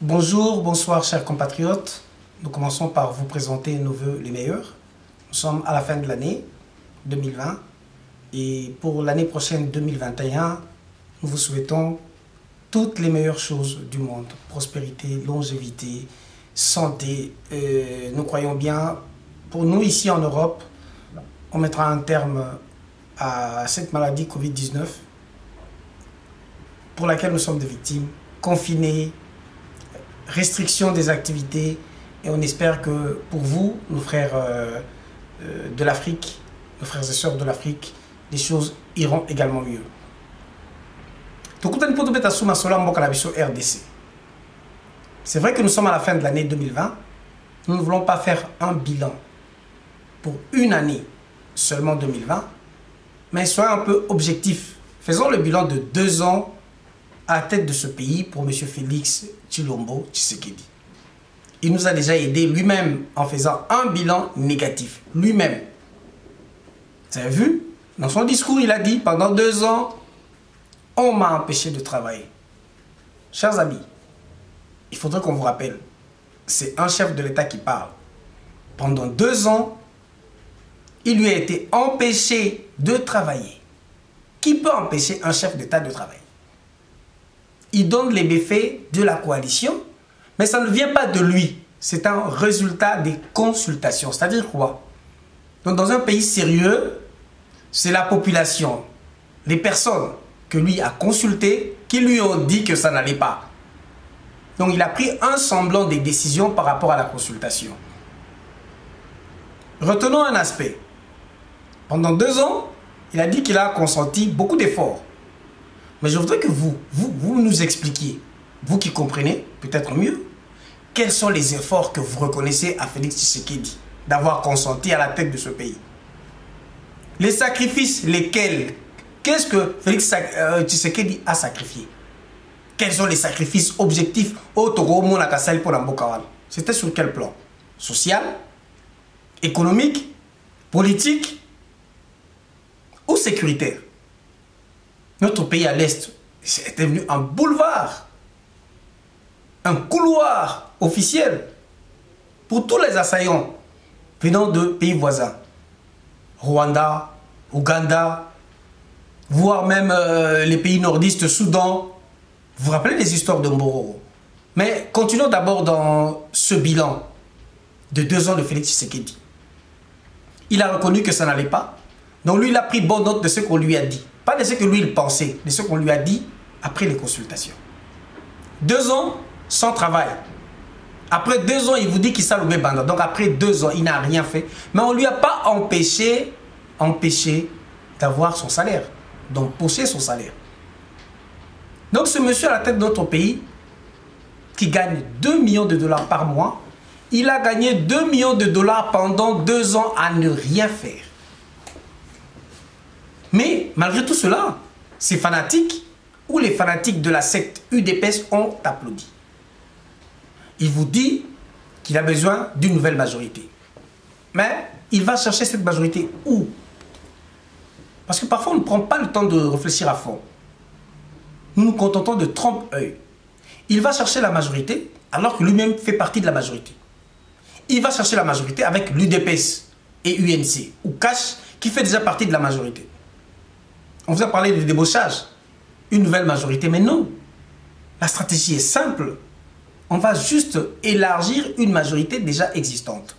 Bonjour, bonsoir chers compatriotes. Nous commençons par vous présenter nos vœux les meilleurs. Nous sommes à la fin de l'année 2020 et pour l'année prochaine 2021, nous vous souhaitons toutes les meilleures choses du monde. Prospérité, longévité, santé. Nous croyons bien, pour nous ici en Europe, on mettra un terme à cette maladie Covid-19 pour laquelle nous sommes des victimes, confinés, restriction des activités, et on espère que pour vous, nos frères de l'Afrique, nos frères et sœurs de l'Afrique, les choses iront également mieux. C'est vrai que nous sommes à la fin de l'année 2020. Nous ne voulons pas faire un bilan pour une année seulement 2020, mais soyons un peu objectifs. Faisons le bilan de 2 ans à la tête de ce pays pour M. Félix Tshilombo Tshisekedi. Il nous a déjà aidé lui-même en faisant un bilan négatif. Lui-même. Vous avez vu? Dans son discours, il a dit, pendant 2 ans, on m'a empêché de travailler. Chers amis, il faudrait qu'on vous rappelle, c'est un chef de l'État qui parle. Pendant 2 ans, il lui a été empêché de travailler. Qui peut empêcher un chef d'État de travailler? Il donne les méfaits de la coalition, mais ça ne vient pas de lui. C'est un résultat des consultations. C'est-à-dire quoi? Donc dans un pays sérieux, c'est la population, les personnes que lui a consultées, qui lui ont dit que ça n'allait pas. Donc il a pris un semblant des décisions par rapport à la consultation. Retenons un aspect. Pendant 2 ans, il a dit qu'il a consenti beaucoup d'efforts. Mais je voudrais que vous nous expliquiez, vous qui comprenez peut-être mieux, quels sont les efforts que vous reconnaissez à Félix Tshisekedi d'avoir consenti à la tête de ce pays. Les sacrifices, lesquels? Qu'est-ce que Félix Tshisekedi a sacrifié? Quels sont les sacrifices objectifs? C'était sur quel plan? Social, économique, politique ou sécuritaire? Notre pays à l'Est est devenu un boulevard, un couloir officiel pour tous les assaillants venant de pays voisins. Rwanda, Ouganda, voire même les pays nordistes, Soudan. Vous vous rappelez les histoires de Mbororo? Mais continuons d'abord dans ce bilan de 2 ans de Félix Tshisekedi. Il a reconnu que ça n'allait pas. Donc lui, il a pris bonne note de ce qu'on lui a dit. Pas de ce que lui, il pensait, de ce qu'on lui a dit après les consultations. 2 ans sans travail. Après 2 ans, il vous dit qu'il s'est loupé banda. Donc après 2 ans, il n'a rien fait. Mais on ne lui a pas empêché d'avoir son salaire. Donc pousser son salaire. Donc ce monsieur à la tête de notre pays, qui gagne 2 millions de dollars par mois, il a gagné 2 millions de dollars pendant 2 ans à ne rien faire. Mais malgré tout cela, ces fanatiques ou les fanatiques de la secte UDPS ont applaudi. Il vous dit qu'il a besoin d'une nouvelle majorité. Mais il va chercher cette majorité où? Parce que parfois on ne prend pas le temps de réfléchir à fond. Nous nous contentons de trompe-œil. Il va chercher la majorité alors que lui-même fait partie de la majorité. Il va chercher la majorité avec l'UDPS et UNC, ou Cash, qui fait déjà partie de la majorité. On vous a parlé de débauchage, une nouvelle majorité, mais non. La stratégie est simple. On va juste élargir une majorité déjà existante.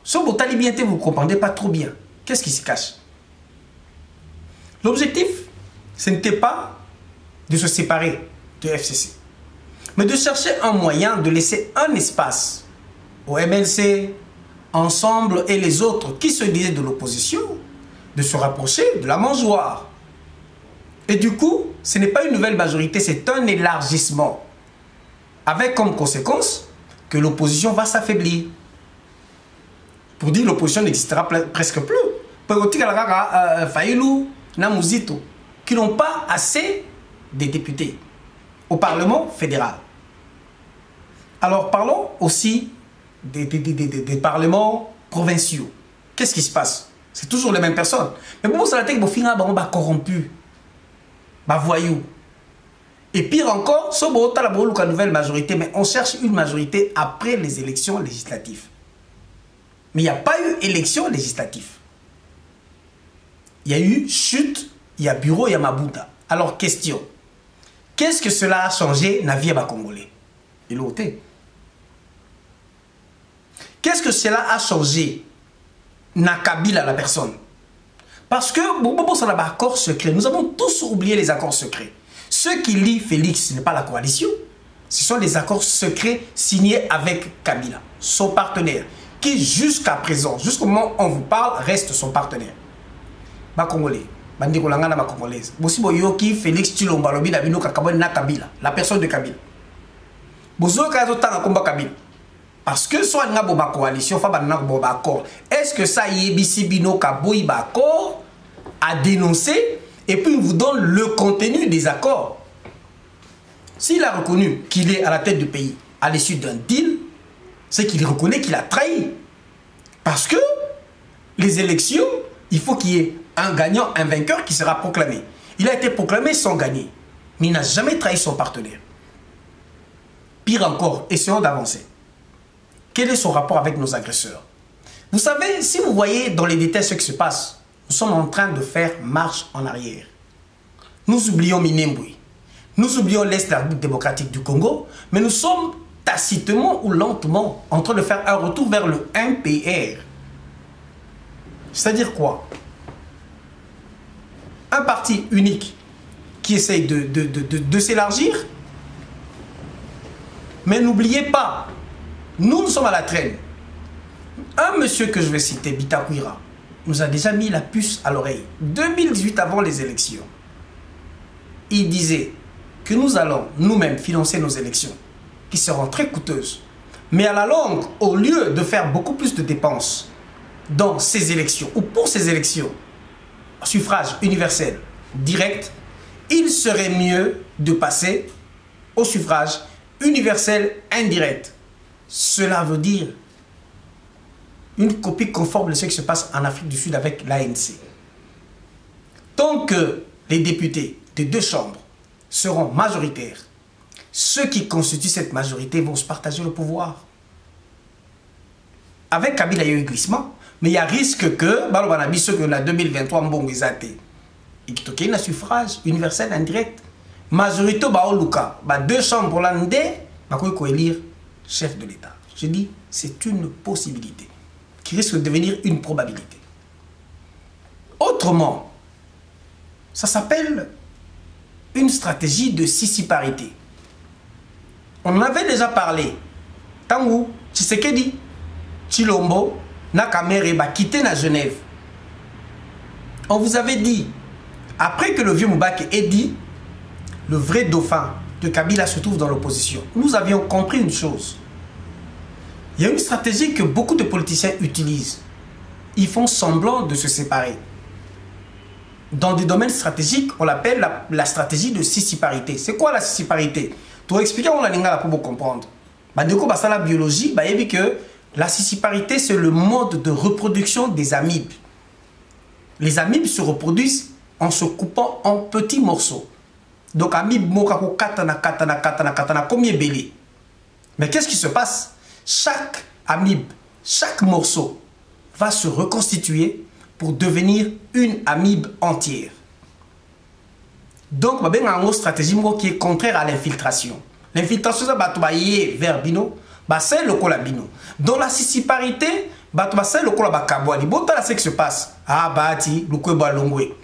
Ce mot talibienté, vous ne comprenez pas trop bien. Qu'est-ce qui se cache? L'objectif, ce n'était pas de se séparer de FCC, mais de chercher un moyen de laisser un espace au MLC, Ensemble et les autres qui se disaient de l'opposition, de se rapprocher de la mangeoire. Et du coup, ce n'est pas une nouvelle majorité, c'est un élargissement. Avec comme conséquence que l'opposition va s'affaiblir. Pour dire que l'opposition n'existera presque plus. Faïlou, Namuzito, qui n'ont pas assez de députés au Parlement fédéral. Alors parlons aussi des parlements provinciaux. Qu'est-ce qui se passe? C'est toujours les mêmes personnes. Mais pour ça, la tête, corrompu, voyou. Et pire encore, ce la nouvelle majorité, mais on cherche une majorité après les élections législatives. Mais il n'y a pas eu élection législative. Il y a eu chute, il y a bureau, il y a Mabuta. Alors, question. Qu'est-ce que cela a changé dans la vie des Congolais? Et l'autre. Qu'est-ce que cela a changé dans Kabila, la personne? Parce que, ça a accord secret. Nous avons tous oublié les accords secrets. Ceux qui lisent Félix, ce n'est pas la coalition. Ce sont les accords secrets signés avec Kabila, son partenaire, qui jusqu'à présent, jusqu'au moment où on vous parle, reste son partenaire. Ba Congolais, bandi kolanga na Congolaise. Bosi boyoki Félix Tshilomba lobi na bino kakabone na Kabila, la personne de Kabila. Bozo kazo tanga komba Kabila. Parce que soit nga bo ba coalition, fa ba na bo ba accord. Est-ce que ça yebisi bino kaboyi ba accord à dénoncer et puis il vous donne le contenu des accords? S'il a reconnu qu'il est à la tête du pays à l'issue d'un deal, c'est qu'il reconnaît qu'il a trahi. Parce que les élections, il faut qu'il y ait un gagnant, un vainqueur qui sera proclamé. Il a été proclamé sans gagner. Mais il n'a jamais trahi son partenaire. Pire encore, essayons d'avancer. Quel est son rapport avec nos agresseurs? Vous savez, si vous voyez dans les détails ce qui se passe, nous sommes en train de faire marche en arrière. Nous oublions Minembwe. Nous oublions l'Est de la République démocratique du Congo, mais nous sommes tacitement ou lentement en train de faire un retour vers le MPR. C'est-à-dire quoi? Un parti unique qui essaye de s'élargir. Mais n'oubliez pas, nous sommes à la traîne. Un monsieur que je vais citer, Bitakwira, nous a déjà mis la puce à l'oreille. 2018, avant les élections, il disait que nous allons nous-mêmes financer nos élections, qui seront très coûteuses. Mais à la longue, au lieu de faire beaucoup plus de dépenses dans ces élections, ou pour ces élections, suffrage universel direct, il serait mieux de passer au suffrage universel indirect. Cela veut dire une copie conforme de ce qui se passe en Afrique du Sud avec l'ANC. Tant que les députés des deux chambres seront majoritaires, ceux qui constituent cette majorité vont se partager le pouvoir. Avec Kabila, il y a eu un glissement, mais il y a risque que, ceux que la 2023, il y a un suffrage universel indirect. Majorité, deux chambres pour l'année, il faut élire chef de l'État. Je dis, c'est une possibilité qui risque de devenir une probabilité. Autrement, ça s'appelle une stratégie de sissiparité. On en avait déjà parlé. Tangu, Tshisekedi, Tshilombo, Nakamere, quitté na Genève. On vous avait dit, après que le vieux Moubake ait dit, le vrai dauphin de Kabila se trouve dans l'opposition. Nous avions compris une chose. Il y a une stratégie que beaucoup de politiciens utilisent. Ils font semblant de se séparer. Dans des domaines stratégiques, on l'appelle la stratégie de sissiparité. C'est quoi la sissiparité? Pour expliquer, on a lingala pour comprendre. La biologie, que la sissiparité, c'est le mode de reproduction des amibes. Les amibes se reproduisent en se coupant en petits morceaux. Donc, amibes, mokako, katana, combien belé. Mais qu'est-ce qui se passe? Chaque amibe, chaque morceau va se reconstituer pour devenir une amibe entière. Donc, il y a une stratégie qui est contraire à l'infiltration. L'infiltration, c'est vers Bino, c'est le colabino. Dans la sissiparité, c'est le colabakabouani. Bon, ce qui se passe. Ah, bati, le colabongwe.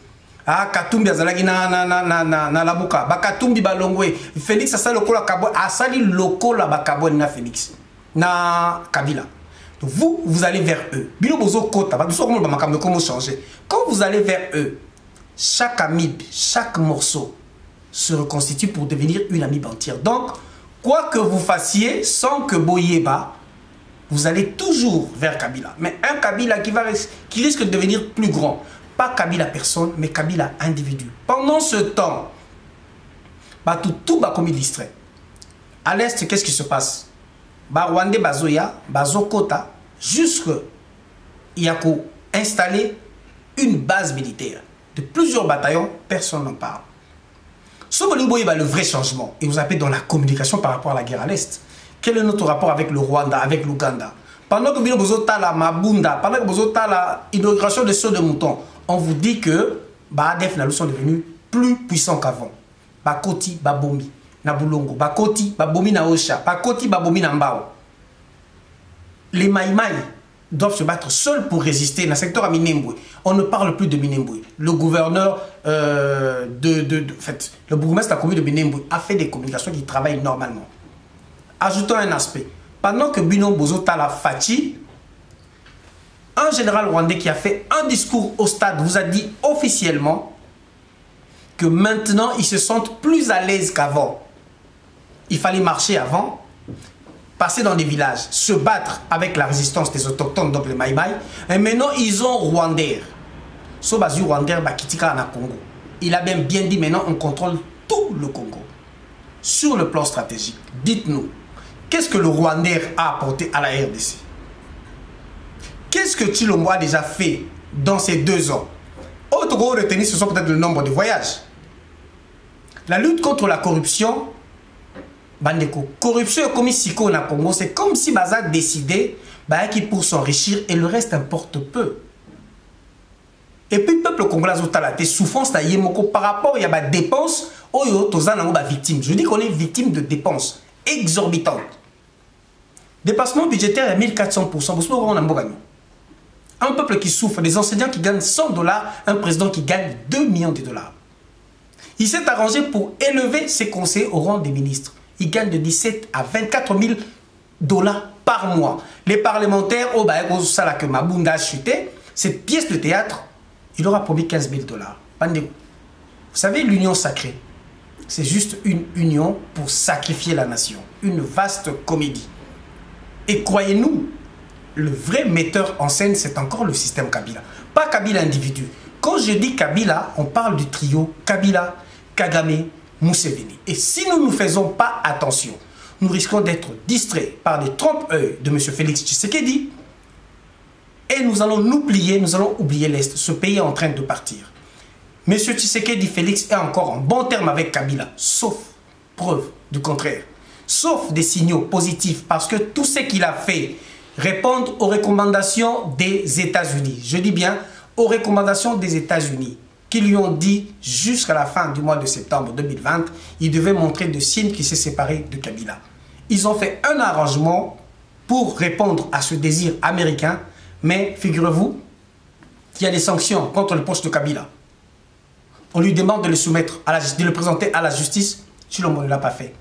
Ah, Katumbi azalaki na labuka. Katumbi balongwe. Félix a sali le colabakabouani. A sali le colabakabouani na Félix. Na Kabila. Donc vous allez vers eux. Bino bozo kota. Comment changer? Quand vous allez vers eux, chaque amibe, chaque morceau se reconstitue pour devenir une amibe entière. Donc, quoi que vous fassiez, sans que Boyeba, vous allez toujours vers Kabila. Mais un Kabila qui risque de devenir plus grand. Pas Kabila personne, mais Kabila individu. Pendant ce temps, tout va comme distrait. À l'Est, qu'est-ce qui se passe? Rwandais Bazoya, Bazokota, jusque il y a installer une base militaire de plusieurs bataillons, personne n'en parle. Le vrai changement, et vous appelez dans la communication par rapport à la guerre à l'Est. Quel est notre rapport avec le Rwanda, avec l'Ouganda? Pendant que vous avez la Mabunda, pendant que vous avez l'inauguration de sauts de moutons, on vous dit que Badef Nalou sont devenus plus puissants qu'avant. Bakoti, Babomi, Nabulongo, Bakoti, Babomi Naosha, Bakoti, Babomi Nambao. Les Maïmaï doivent se battre seuls pour résister dans le secteur à Minembwe. On ne parle plus de Minembwe. Le gouverneur le bourgmestre de la commune de Minembwe a fait des communications qui travaillent normalement. Ajoutons un aspect. Pendant que Bino Bozotala Fachi, un général rwandais qui a fait un discours au stade vous a dit officiellement que maintenant ils se sentent plus à l'aise qu'avant. Il fallait marcher avant, passer dans des villages, se battre avec la résistance des autochtones, donc les Maïmaï. Et maintenant ils ont Rwandais. Sobazu Rwandais Bakitika na Congo. Il a même bien dit maintenant on contrôle tout le Congo. Sur le plan stratégique, dites-nous, qu'est-ce que le Rwandais a apporté à la RDC? Qu'est-ce que Tshilombo a déjà fait dans ces 2 ans? Autre gros retenu, ce sont peut-être le nombre de voyages. La lutte contre la corruption, Bandeko, corruption et commis Siko na Congo, c'est comme si Baza décidait qui pour s'enrichir et le reste importe peu. Et puis le peuple congolais a été souffrance par rapport à des dépenses victimes. Je dis qu'on est victime de dépenses exorbitantes. Dépassement budgétaire à 1400%. Un peuple qui souffre, des enseignants qui gagnent $100, un président qui gagne 2 millions de dollars. Il s'est arrangé pour élever ses conseillers au rang des ministres. Il gagne de 17 à 24 000 dollars par mois. Les parlementaires, que Mabunda a chuté, cette pièce de théâtre, il aura promis 15 000 dollars. Vous savez, l'union sacrée, c'est juste une union pour sacrifier la nation. Une vaste comédie. Et croyez-nous, le vrai metteur en scène, c'est encore le système Kabila. Pas Kabila individu. Quand je dis Kabila, on parle du trio Kabila, Kagame, Museveni. Et si nous ne faisons pas attention, nous risquons d'être distraits par des trompe-œil de M. Félix Tshisekedi. Et nous allons nous plier, nous allons oublier l'Est. Ce pays est en train de partir. M. Tshisekedi Félix est encore en bon terme avec Kabila, sauf preuve du contraire. Sauf des signaux positifs, parce que tout ce qu'il a fait répond aux recommandations des États-Unis. Je dis bien aux recommandations des États-Unis, qui lui ont dit jusqu'à la fin du mois de septembre 2020, il devait montrer des signes qu'il s'est séparé de Kabila. Ils ont fait un arrangement pour répondre à ce désir américain, mais figurez-vous qu'il y a des sanctions contre le poste de Kabila. On lui demande de le soumettre, de le présenter à la justice. Tshilombo ne l'a pas fait.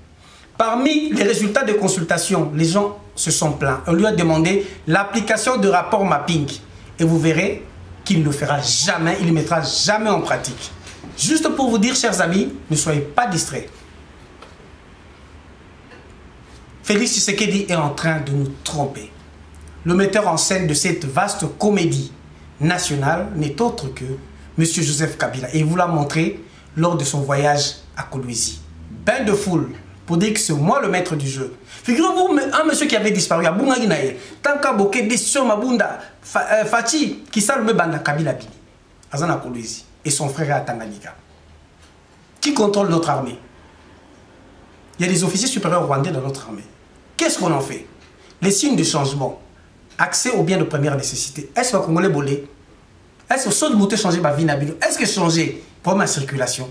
Parmi les résultats de consultation, les gens se sont plaints. On lui a demandé l'application de rapport mapping. Et vous verrez qu'il ne le fera jamais, il ne le mettra jamais en pratique. Juste pour vous dire, chers amis, ne soyez pas distraits. Félix Tshisekedi est en train de nous tromper. Le metteur en scène de cette vaste comédie nationale n'est autre que M. Joseph Kabila. Et il vous l'a montré lors de son voyage à Kolwezi. Bain de foule pour dire que c'est moi le maître du jeu. Figurez-vous, un monsieur qui avait disparu à Bungaginaye, Tanka Boke, Décision Mabunda, Fachi, qui salme Banda Kabila Bini, Azana Kolwezi, et son frère à Tanganyika. Qui contrôle notre armée? Il y a des officiers supérieurs rwandais dans notre armée. Qu'est-ce qu'on en fait? Les signes de changement. Accès aux biens de première nécessité. Est-ce que le Congolais bolé? Est-ce que le sol de monter changer ma vie nabilo? Est-ce que changer pour ma circulation?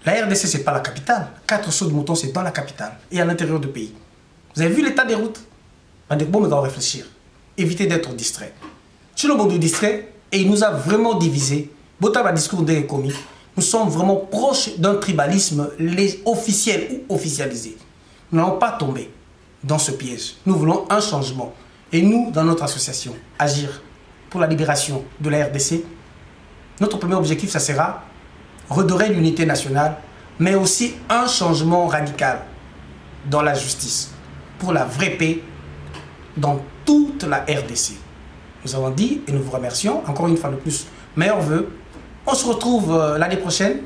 La RDC, ce n'est pas la capitale. 4 sauts de moutons, c'est dans la capitale et à l'intérieur du pays. Vous avez vu l'état des routes? Bon, on va réfléchir. Évitez d'être distrait. Tshilombo nous distrait et il nous a vraiment divisés. Botaba discours des commis. Nous sommes vraiment proches d'un tribalisme officiel ou officialisé. Nous n'allons pas tomber dans ce piège. Nous voulons un changement. Et nous, dans notre association, agir pour la libération de la RDC. Notre premier objectif, ça sera redorer l'unité nationale, mais aussi un changement radical dans la justice, pour la vraie paix dans toute la RDC. Nous avons dit, et nous vous remercions, encore une fois de plus, meilleurs vœux. On se retrouve l'année prochaine,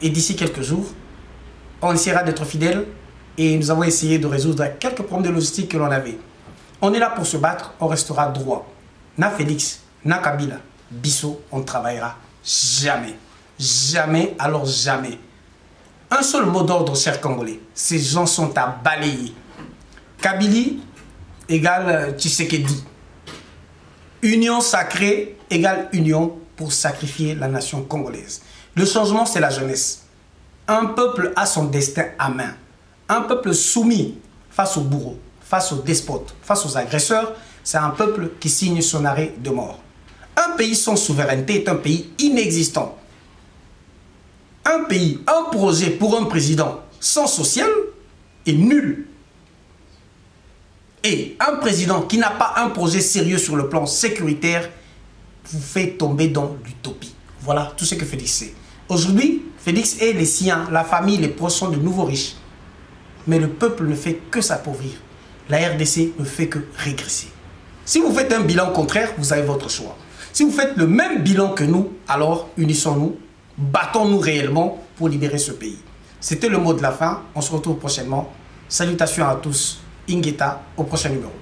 et d'ici quelques jours, on essaiera d'être fidèles, et nous avons essayé de résoudre quelques problèmes de logistique que l'on avait. On est là pour se battre, on restera droit. Na Félix, na Kabila, Bisso, on ne travaillera jamais. Jamais, alors jamais. Un seul mot d'ordre, chers Congolais. Ces gens sont à balayer. Kabylie égale Tshisekedi. Union sacrée égale union pour sacrifier la nation congolaise. Le changement, c'est la jeunesse. Un peuple a son destin à main. Un peuple soumis face aux bourreaux, face aux despotes, face aux agresseurs, c'est un peuple qui signe son arrêt de mort. Un pays sans souveraineté est un pays inexistant. Un pays, un projet pour un président sans social est nul. Et un président qui n'a pas un projet sérieux sur le plan sécuritaire vous fait tomber dans l'utopie. Voilà tout ce que Félix sait. Aujourd'hui, Félix et les siens, la famille, les proches sont de nouveaux riches. Mais le peuple ne fait que s'appauvrir. La RDC ne fait que régresser. Si vous faites un bilan contraire, vous avez votre choix. Si vous faites le même bilan que nous, alors unissons-nous, battons-nous réellement pour libérer ce pays. C'était le mot de la fin. On se retrouve prochainement. Salutations à tous. Ingeta, au prochain numéro.